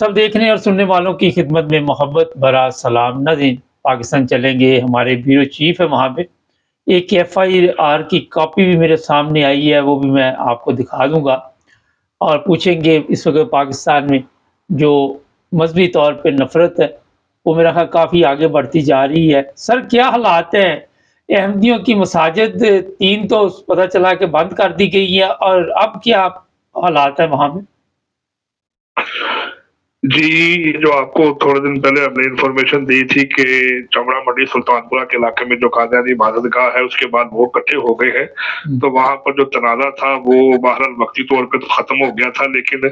सब देखने और सुनने वालों की खिदमत में मोहब्बत भरा सलाम। नाज़रीन, पाकिस्तान चलेंगे, हमारे ब्यूरो चीफ है वहाँ पे। एक एफआईआर की कॉपी भी मेरे सामने आई है, वो भी मैं आपको दिखा दूंगा और पूछेंगे इस वक्त पाकिस्तान में जो मजहबी तौर पे नफरत है वो मेरा ख्याल काफ़ी आगे बढ़ती जा रही है। सर, क्या हालात हैं? अहमदियों की मसाजिद 3 तो पता चला कि बंद कर दी गई है, और अब क्या हालात है वहाँ पे? जी, जो आपको थोड़े दिन पहले हमने इन्फॉर्मेशन दी थी कि चमड़ा मंडी सुल्तानपुरा के इलाके में जो कादियानी इबादतगाह है उसके बाद वो इकट्ठे हो गए हैं। तो वहां पर जो तनाज़ा था वो बहरहाल वक्ती तौर पे तो खत्म हो गया था, लेकिन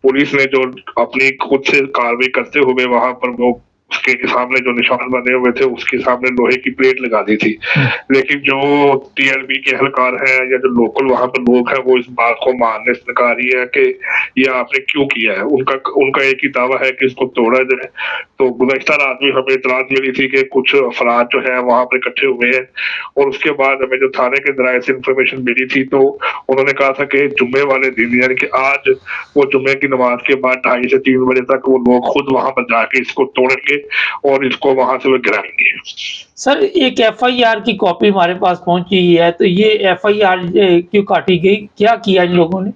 पुलिस ने जो अपनी खुद से कार्रवाई करते हुए वहां पर वो उसके सामने जो निशान बने हुए थे उसके सामने लोहे की प्लेट लगा दी थी। लेकिन जो टीएलबी के एहलकार हैं या जो लोकल वहां पर लोग हैं वो इस बात को मानने से नकारी है कि ये आपने क्यों किया है। उनका उनका एक ही दावा है कि इसको तोड़ा जाए। तो गुज़श्ता रात भी हमें इतलात मिली थी कि कुछ अफराद जो है वहां पर इकट्ठे हुए हैं, और उसके बाद हमें जो थाने के जराये से इंफॉर्मेशन मिली थी तो उन्होंने कहा था कि जुम्मे वाले दिन यानी कि आज वो जुम्मे की नमाज के बाद 2:30 से 3 बजे तक वो लोग खुद वहां पर जाके इसको तोड़ेंगे और इसको वहां से वो गिराएंगे। सर, एक एफआईआर की कॉपी हमारे पास पहुंची है, तो ये एफआईआर क्यों काटी गई? क्या किया इन लोगों ने?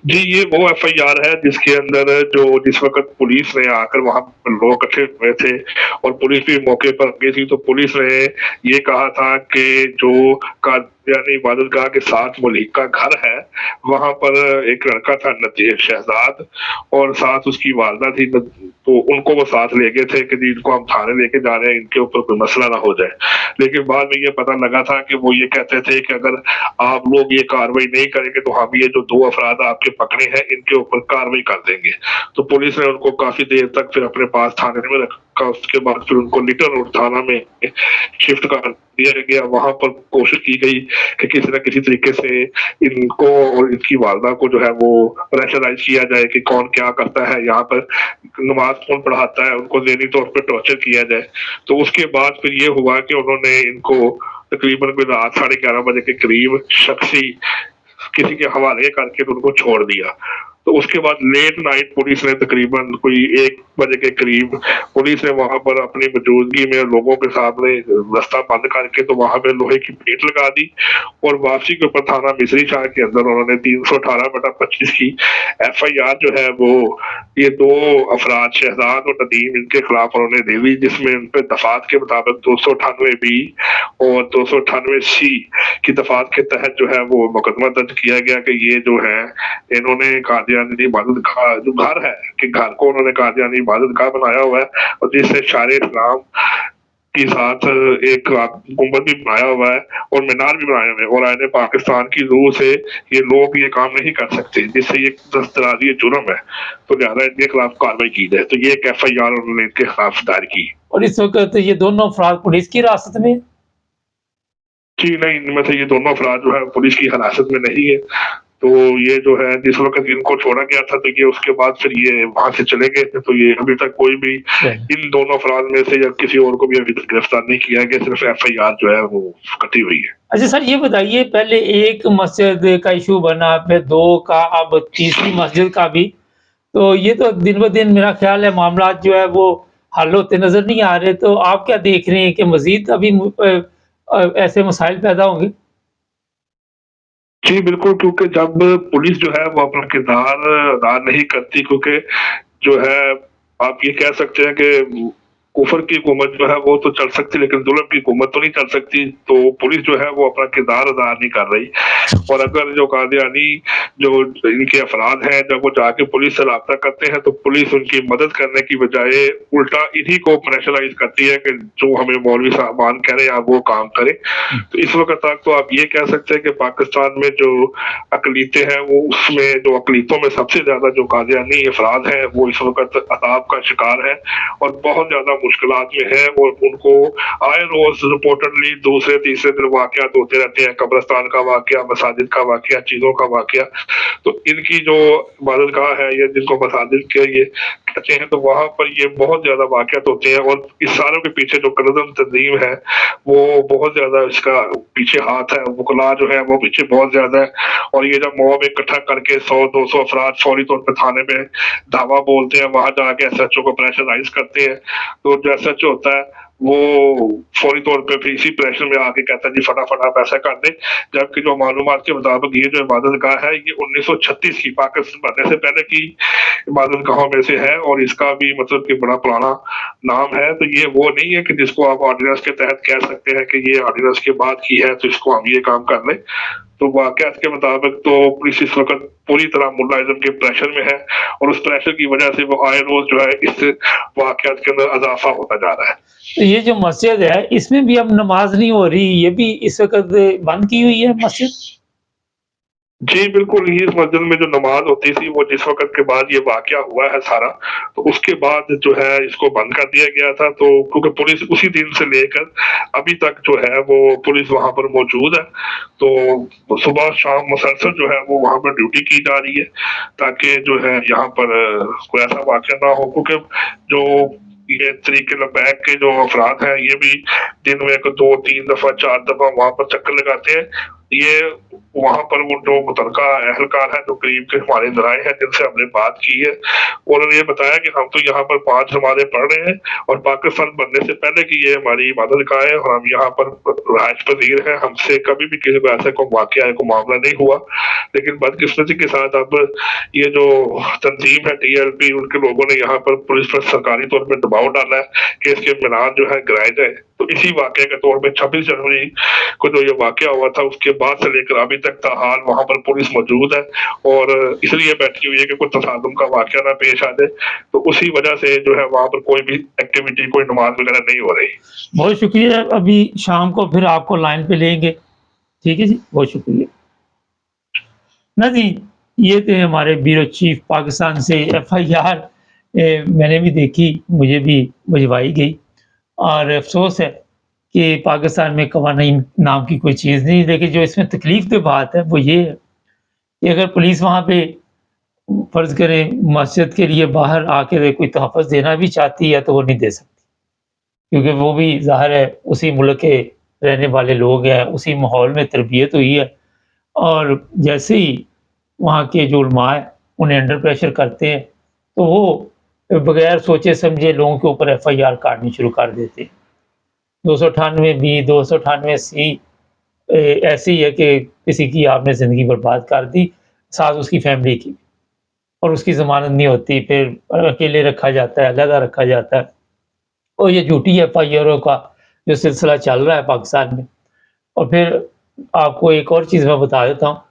जी, ये वो एफआईआर है जिसके अंदर जो जिस वक़्त पुलिस ने आकर वहाँ पर लोग इकट्ठे हुए थे और पुलिस भी मौके पर गई थी, तो पुलिस ने ये कहा था कि जो कादियानी इबादतगाह के साथ मुल्क का घर है, वहाँ पर एक लड़का था नज़ीर शहजाद और साथ उसकी वालिदा थी, तो उनको वो साथ ले गए थे कि जी इनको हम थाने लेके जा रहे हैं, इनके ऊपर कोई मसला ना हो जाए। लेकिन बाद में ये पता लगा था कि वो ये कहते थे कि अगर आप लोग ये कार्रवाई नहीं करेंगे तो हम ये जो 2 अफराद आपके पकड़े हैं इनके ऊपर कार्रवाई कर देंगे। तो पुलिस ने उनको काफी देर तक फिर अपने पास थाने में रखा, उसके बाद फिर उनको लिटिल रोड थाना में शिफ्ट कर दिया गया। वहां पर कोशिश की गई कि किसी न किसी तरीके से इनको और इनकी वालिदा को जो है वो प्रेशराइज किया जाए कि कौन क्या करता है, यहाँ पर नमाज कौन पढ़ाता है, उनको ज़हनी तौर पर टॉर्चर किया जाए। तो उसके बाद फिर ये हुआ कि उन्होंने इनको तकरीबन कोई रात 11:30 बजे के करीब शख्सी किसी के हवाले करके उनको छोड़ दिया। तो उसके बाद लेट नाइट पुलिस ने तकरीबन कोई 1 बजे के करीब पुलिस ने वहां पर अपनी मौजूदगी में लोगों के सामने रास्ता बंद करके तो वहां पे लोहे की प्लेट लगा दी और वापसी के ऊपर थाना मिसरी शाह के अंदर उन्होंने 318/25 की एफआईआर जो है वो ये 2 अफराद शहजाद और नदीम इनके खिलाफ उन्होंने दे दी, जिसमें उन पे दफात के मुताबिक 298B और 298C की दफात के तहत जो है वो मुकदमा दर्ज किया गया कि ये जो है इन्होंने कादियानी इबादतगाह जो घर है कि घर को उन्होंने कादियानी इबादतगाह बनाया हुआ है और जिससे शायर इस्लाम के साथ एक गुंबद भी बनाया हुआ है और मीनार भी बनाए हुए हैं, और आईने पाकिस्तान की रूह से ये लोग ये काम नहीं कर सकते, जिससे ये दस्तराजी जुर्म है, तो लिहाजा इनके खिलाफ कार्रवाई की जाए। तो ये एक एफआईआर उन्होंने इनके खिलाफ दायर की। और इस वक्त ये दोनों अफराद पुलिस की हिरासत में? जी नहीं, इनमें से ये दोनों अफराद जो है पुलिस की हिरासत में नहीं है। तो ये जो है जिस वक़्त इनको छोड़ा गया था तो ये उसके बाद फिर ये वहां से चले गए थे, तो ये अभी तक कोई भी इन दोनों अफराद में से या किसी और को भी अभी तक गिरफ्तार नहीं किया गया, सिर्फ एफआईआर जो है वो कटी हुई है। अच्छा सर, ये बताइए, पहले एक मस्जिद का इशू बना, फिर 2 का, अब तीसरी मस्जिद का भी, तो ये तो दिन ब दिन मेरा ख्याल है मामला जो है वो हल होते नजर नहीं आ रहे। तो आप क्या देख रहे हैं कि मजीद अभी ऐसे मसाइल पैदा होंगे? जी बिल्कुल, क्योंकि जब पुलिस जो है वो अपना किरदार अदा नहीं करती, क्योंकि जो है आप ये कह सकते हैं कि कुफर की हुकूमत जो है वो तो चल सकती लेकिन जुल्म की हुकूमत तो नहीं चल सकती, तो पुलिस जो है वो अपना किरदार अदा नहीं कर रही। और अगर जो कादियानी जो इनके अफराद हैं जब वो जाके पुलिस से राब्ता करते हैं तो पुलिस उनकी मदद करने की बजाय उल्टा इन्हीं को प्रेशराइज करती है कि जो हमें मौलवी साहबान कह रहे हैं आप वो काम करें। तो इस वक्त तक तो आप ये कह सकते हैं कि पाकिस्तान में जो अकलीतें हैं वो उसमें जो अकलीतों में सबसे ज्यादा जो कादियानी अफराद हैं वो इस वक्त अताब का शिकार है और बहुत ज्यादा मुश्किलात में है, और उनको आए रोज रिपोर्टेडली दूसरे तीसरे दिन वाकयात होते रहते हैं, कब्रिस्तान का वाकया, मसाजिद का वाकया, चीजों का वाकया। तो इनकी जो इबादतगाह है या जिनको मसाजिद के ये बचे हैं, तो वहाँ पर ये बहुत ज़्यादा वाक़यात होते हैं और इस सारों के पीछे जो कलदम तंज़ीम है, वो बहुत ज़्यादा इसका पीछे हाथ है, वुकला जो है वो पीछे बहुत ज़्यादा है। और ये जब मॉब इकट्ठा करके 100-200 अफराद फौरी तौर पे थाने में धावा बोलते हैं, वहाँ जाके एसएचओ को प्रेशराइज़ करते हैं, तो जो एसएचओ होता है वो फौरी तौर पे फिर इसी प्रेशर में आके कहता है जी फटाफट आप ऐसा कर दें। जबकि जो मालूमात के मुताबिक ये जो इबादतगाह है ये 1936 की पाकिस्तान बनने से पहले की इबादतगाहों में से है और इसका भी मतलब कि बड़ा पुराना नाम है। तो ये वो नहीं है कि जिसको आप ऑर्डिनेंस के तहत कह सकते हैं कि ये ऑर्डिनेंस के बाद की है तो इसको हम ये काम कर लें। तो वाक़यात के मुताबिक तो पुलिस इस वक़्त पूरी तरह मुल्लाइज़्म के प्रेशर में है और उस प्रेशर की वजह से वो आए रोज़ जो है इस वाक़यात के अंदर इज़ाफ़ा होता जा रहा है। तो ये जो मस्जिद है इसमें भी अब नमाज नहीं हो रही, ये भी इस वक़्त बंद की हुई है मस्जिद? जी, बिल्कुल, ये इस मस्जिद में जो नमाज़ होती थी वो जिस वक़्त के बाद ये वाक़या हुआ है सारा, तो उसके बाद जो है इसको बंद कर दिया गया था। तो क्योंकि पुलिस उसी दिन से लेकर अभी तक जो है वो पुलिस वहाँ पर मौजूद है। तो सुबह-शाम मुसलसल जो है वो वहाँ पर ड्यूटी की जा रही है, ताकि जो है यहाँ पर कोई ऐसा वाक़या ना हो। क्योंकि जो ये तरीक़े लबैक के जो अफ़राद हैं, ये भी दिन में 2-3 दफ़ा 4 दफ़ा वहाँ पर चक्कर लगाते हैं। ये वहाँ पर वो जो मुतलका एहलकार है, जो करीब के हमारे ज़राए हैं जिनसे हमने बात की है, उन्होंने ये बताया कि हम तो यहाँ पर 5 नमाज़ें पढ़ रहे हैं और पाकिस्तान बनने से पहले की ये हमारी इबादतगाह है और हम यहाँ पर रिहाइश पज़ीर हैं, हमसे कभी भी किसी को ऐसा कोई वाक़या कोई मामला नहीं हुआ। लेकिन बदकिस्मती के साथ अब ये जो तंज़ीम है टीएलपी, उनके लोगों ने यहाँ पर पुलिस पर सरकारी तौर पे दबाव डाला है कि इसके मीनार जो है गिराए जाए। तो इसी वाक़ये के तौर पे 26 जनवरी को जो ये वाक़या हुआ था उसके बाद से लेकर अभी तक ताहाल वहाँ पर पुलिस मौजूद है और इसलिए बैठी हुई है कि कोई तसादुम का वाक़या ना पेश आ जाए। तो उसी वजह से जो है वहाँ पर कोई भी एक्टिविटी, कोई नमाज़ वगैरह नहीं हो रही। बहुत शुक्रिया, अभी शाम को फिर आपको लाइन पे लेंगे। ठीक है जी, बहुत शुक्रिया। नाज़रीन, ये थे हमारे ब्यूरो चीफ पाकिस्तान से एफआईआर मैंने भी देखी, मुझे भी भिजवाई गई और अफ़सोस है कि पाकिस्तान में कवानीन नाम की कोई चीज़ नहीं। लेकिन जो इसमें तकलीफ़ की बात है वो ये है कि अगर पुलिस वहाँ पे फ़र्ज़ करें मस्जिद के लिए बाहर आके कोई तहफ़्फ़ुज़ देना भी चाहती है तो वो नहीं दे सकती, क्योंकि वो भी ज़ाहिर है उसी मुल्क के रहने वाले लोग हैं, उसी माहौल में तरबियत हुई है और जैसे ही वहाँ के जो उलमा हैं उन्हें अंडर प्रेशर करते हैं तो वो बगैर सोचे समझे लोगों के ऊपर एफआईआर काटनी शुरू कर देते हैं। 298 बी, 298 सी ऐसी है कि किसी की आपने ज़िंदगी बर्बाद कर दी, साथ उसकी फैमिली की, और उसकी ज़मानत नहीं होती, फिर अकेले रखा जाता है, अलग रखा जाता है। और ये झूठी एफआईआरों का जो सिलसिला चल रहा है पाकिस्तान में। और फिर आपको एक और चीज़ मैं बता देता हूँ,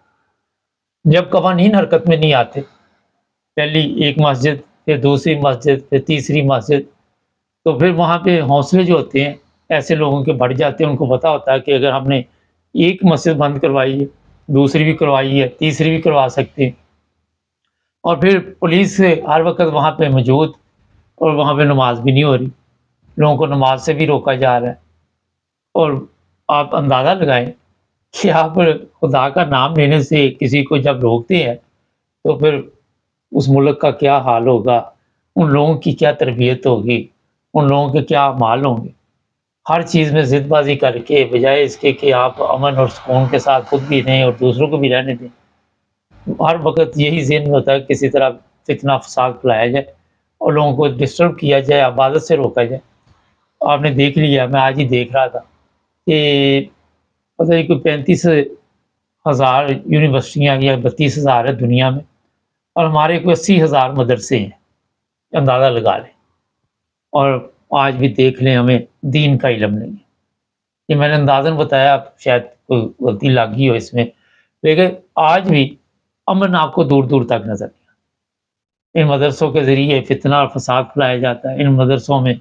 जब कवानीन हरकत में नहीं आते, पहली एक मस्जिद, फिर दूसरी मस्जिद, फिर तीसरी मस्जिद, तो फिर वहाँ पे हौसले जो होते हैं ऐसे लोगों के बढ़ जाते हैं। उनको पता होता है कि अगर हमने एक मस्जिद बंद करवाई है, दूसरी भी करवाई है, तीसरी भी करवा सकते हैं। और फिर पुलिस हर वक्त वहाँ पे मौजूद और वहाँ पे नमाज भी नहीं हो रही, लोगों को नमाज से भी रोका जा रहा है। और आप अंदाज़ा लगाएं कि आप खुदा का नाम लेने से किसी को जब रोकते हैं तो फिर उस मुल्क का क्या हाल होगा, उन लोगों की क्या तरबियत होगी, उन लोगों के क्या अमाल होंगे। हर चीज़ में ज़िदबाज़ी करके बजाय इसके कि आप अमन और सुकून के साथ खुद भी रहें और दूसरों को भी रहने दें, हर वक्त यही ज़हन में होता है किसी तरह फितना फसाद फैलाया जाए और लोगों को डिस्टर्ब किया जाए, इबादत से रोका जाए। आपने देख लिया, मैं आज ही देख रहा था कि पता नहीं कोई 35,000 यूनिवर्सिटियाँ या 32,000 है दुनिया में और हमारे कोई 80,000 मदरसे हैं, अंदाज़ा लगा लें। और आज भी देख लें, हमें दीन का इल्म नहीं है। ये मैंने अंदाज़न बताया, शायद कोई गलती लगी हो इसमें, लेकिन आज भी अमन आपको दूर दूर तक नज़र नहीं आता। इन मदरसों के ज़रिए फितना और फसाद फैलाया जाता है। इन मदरसों में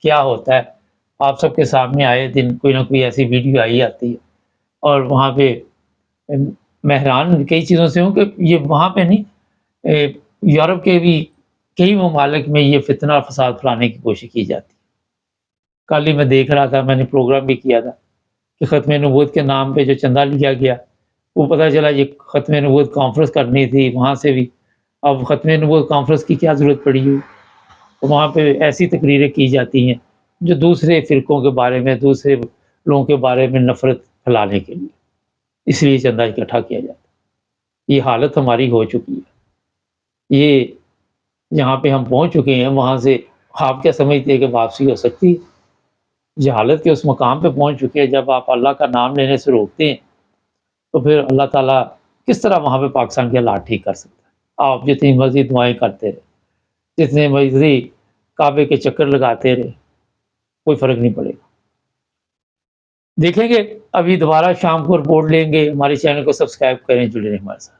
क्या होता है आप सबके सामने आए दिन कोई ना कोई ऐसी वीडियो आई आती है। और वहाँ पे मैं हैरान कई चीज़ों से हूँ कि ये वहाँ पे नहीं, यूरोप के भी कई ममालिक में ये फितना और फसाद फैलाने की कोशिश की जाती है। कल ही मैं देख रहा था, मैंने प्रोग्राम भी किया था कि ख़त्म नबूवत के नाम पे जो चंदा लिया गया, वो पता चला ये ख़त्म नबूवत कॉन्फ्रेंस करनी थी, वहाँ से भी अब ख़त्म नबूवत कॉन्फ्रेंस की क्या ज़रूरत पड़ी हुई। تو وہاں پہ ایسی تقریریں کی جاتی ہیں جو دوسرے فرقوں کے بارے میں، دوسرے لوگوں کے بارے میں نفرت پھیلانے کے لیے، اس لیے چندہ اکٹھا کیا جاتا ہے۔ یہ حالت ہماری ہو چکی ہے۔ یہ جہاں پہ ہم پہنچ چکے ہیں وہاں سے آپ کیا سمجھتے ہیں کہ واپسی ہو سکتی ہے؟ جہالت کے اس مقام پہ پہنچ چکے ہیں جب آپ اللہ کا نام لینے سے روکتے ہیں تو پھر اللہ تعالیٰ کس طرح وہاں پہ پاکستان کے حالات ٹھیک کر سکتا ہے؟ آپ جتنی مرضی دعائیں کرتے رہے، جتنے مرضی کعبے کے چکر لگاتے رہے، کوئی فرق نہیں پڑے گا۔ دیکھیں گے ابھی دوبارہ شام کو رپورٹ لیں گے۔ ہمارے چینل کو سبسکرائب کریں، جڑے رہیں ہمارے ساتھ۔